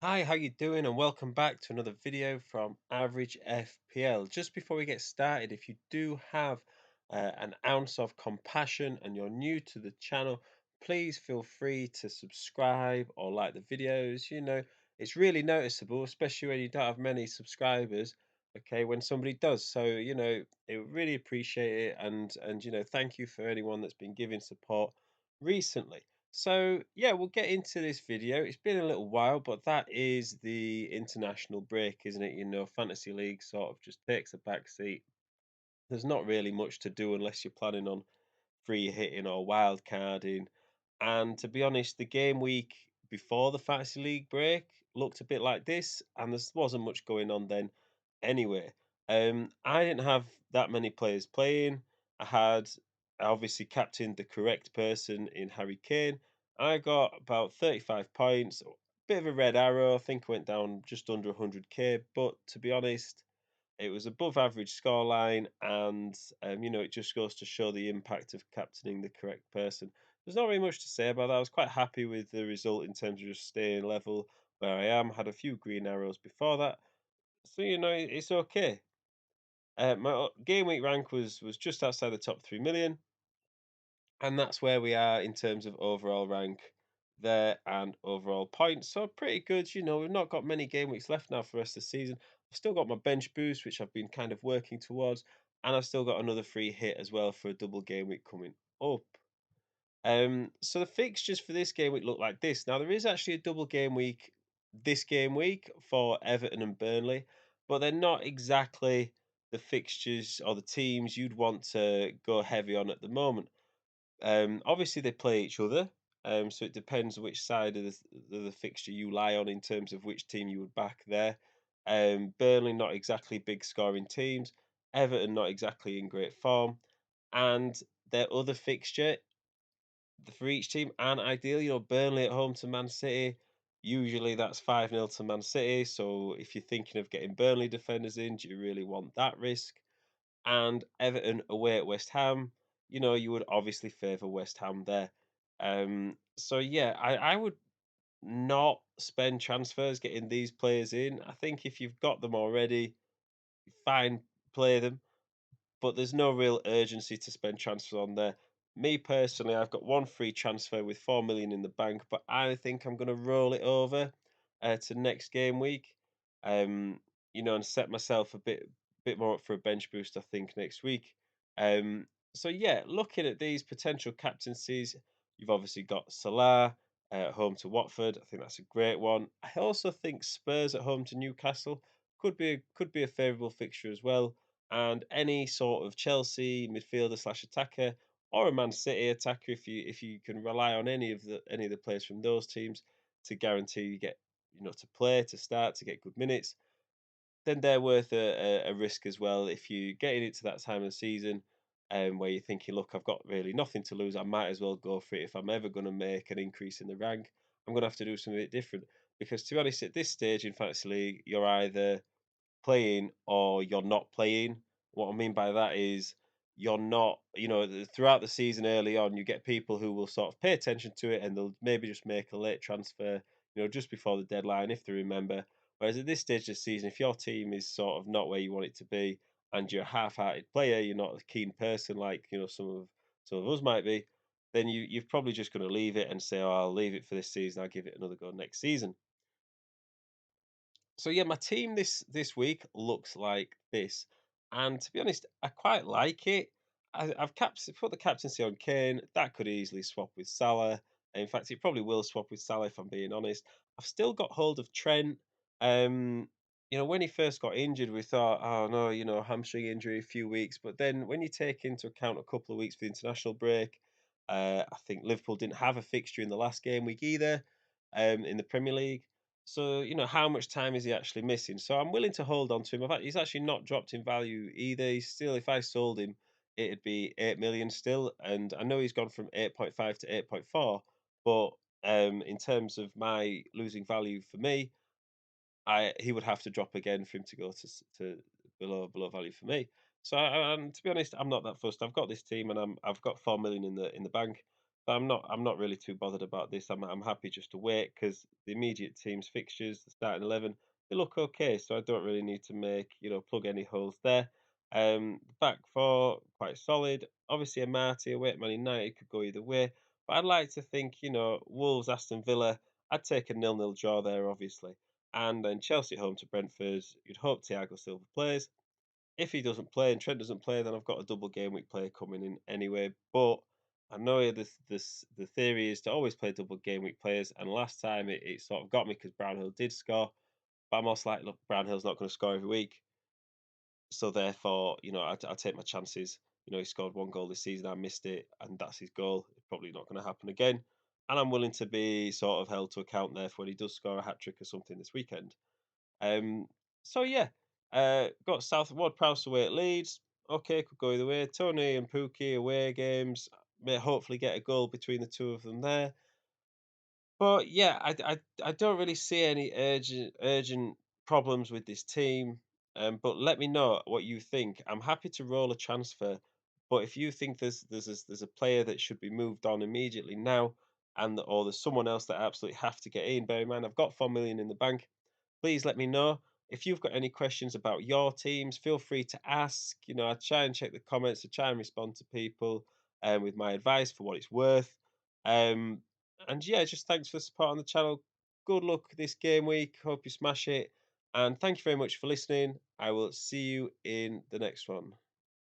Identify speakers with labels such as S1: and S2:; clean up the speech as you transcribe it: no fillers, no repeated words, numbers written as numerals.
S1: Hi, how you doing? And welcome back to another video from Average FPL. Just before we get started, if you do have an ounce of compassion and you're new to the channel, please feel free to subscribe or like the videos. It's really noticeable, especially when you don't have many subscribers. Okay, when somebody does, so it would really appreciate it, and thank you for anyone that's been giving support recently. So yeah, we'll get into this video. It's been a little while, but that is the international break, isn't it? Fantasy league sort of just takes a back seat. There's not really much to do unless you're planning on free hitting or wild carding. And to be honest, the game week before the fantasy league break looked a bit like this, and there wasn't much going on then anyway. I didn't have that many players playing. I obviously captained the correct person in Harry Kane. I got about 35 points, a bit of a red arrow. I think I went down just under 100k, but to be honest, it was above average scoreline, and it just goes to show the impact of captaining the correct person. There's not really much to say about that. I was quite happy with the result in terms of just staying level where I am. Had a few green arrows before that, so it's okay. My game week rank was just outside the top 3 million, and that's where we are in terms of overall rank there and overall points. So pretty good. We've not got many game weeks left now for the rest of the season. I've still got my bench boost, which I've been kind of working towards, and I've still got another free hit as well for a double game week coming up. So the fixtures for this game week look like this. Now there is actually a double game week this game week for Everton and Burnley, but they're not exactly the fixtures or the teams you'd want to go heavy on at the moment. Obviously, they play each other, so it depends which side of the fixture you lie on in terms of which team you would back there. Burnley, not exactly big scoring teams. Everton, not exactly in great form. And their other fixture for each team aren't ideal. Burnley at home to Man City. Usually that's 5-0 to Man City. So if you're thinking of getting Burnley defenders in, do you really want that risk? And Everton away at West Ham, you would obviously favour West Ham there. So yeah, I would not spend transfers getting these players in. I think if you've got them already, fine, play them, but there's no real urgency to spend transfers on there. Me personally, I've got one free transfer with 4 million in the bank, but I think I'm going to roll it over to next game week. Um, and set myself a bit more up for a bench boost. I think next week. Um, so yeah, looking at these potential captaincies, you've obviously got Salah at home to Watford. I think that's a great one. I also think Spurs at home to Newcastle could be a favourable fixture as well, and any sort of Chelsea midfielder slash attacker or a Man City attacker, if you can rely on any of the players from those teams to guarantee you get to play, to start, to get good minutes, then they're worth a risk as well. If you're getting into that time of the season, where you're thinking, look, I've got really nothing to lose, I might as well go for it. If I'm ever going to make an increase in the rank, I'm going to have to do something a bit different. Because to be honest, at this stage in fantasy league, you're either playing or you're not playing. What I mean by that is you're not, throughout the season early on, you get people who will sort of pay attention to it and they'll maybe just make a late transfer, just before the deadline if they remember. Whereas at this stage of the season, if your team is sort of not where you want it to be and you're a half-hearted player, you're not a keen person like some of us might be, then you're probably just going to leave it and say, "Oh, I'll leave it for this season. I'll give it another go next season." So yeah, my team this week looks like this, and to be honest, I quite like it. Put the captaincy on Kane. That could easily swap with Salah. In fact, it probably will swap with Salah if I'm being honest. I've still got hold of Trent. Um, when he first got injured, we thought, oh no, hamstring injury, a few weeks. But then when you take into account a couple of weeks for the international break, I think Liverpool didn't have a fixture in the last game week either, in the Premier League. So, how much time is he actually missing? So I'm willing to hold on to him. He's actually not dropped in value either. He's still, if I sold him, it'd be 8 million still. And I know he's gone from 8.5 to 8.4, but in terms of my losing value for me, he would have to drop again for him to go to below value for me. So, to be honest, I'm not that fussed. I've got this team, and I've got 4 million in the bank. But I'm not really too bothered about this. I'm happy just to wait because the immediate team's fixtures, the starting 11, they look okay. So I don't really need to make, plug any holes there. The back four, quite solid. Obviously, a Marty away at Man United could go either way. But I'd like to think, Wolves, Aston Villa, I'd take a nil-nil draw there, obviously. And then Chelsea at home to Brentford. You'd hope Thiago Silva plays. If he doesn't play and Trent doesn't play, then I've got a double game week player coming in anyway. But I know the theory is to always play double game week players, and last time it sort of got me because Brownhill did score. But I'm also like, look, Brownhill's not going to score every week, so therefore, I take my chances. He scored one goal this season, I missed it, and that's his goal. It's probably not going to happen again, and I'm willing to be sort of held to account there for when he does score a hat trick or something this weekend. Um, so yeah, got South Ward Prowse away at Leeds. Okay, could go either way. Tony and Pookie away games. May hopefully get a goal between the two of them there. But yeah, I don't really see any urgent problems with this team. But let me know what you think. I'm happy to roll a transfer, but if you think there's a player that should be moved on immediately now, or there's someone else that I absolutely have to get in, bear in mind I've got 4 million in the bank. Please let me know. If you've got any questions about your teams, feel free to ask. I try and check the comments to try and respond to people with my advice for what it's worth. Um, and yeah, just thanks for the support on the channel. Good luck this game week. Hope you smash it. And thank you very much for listening. I will see you in the next one.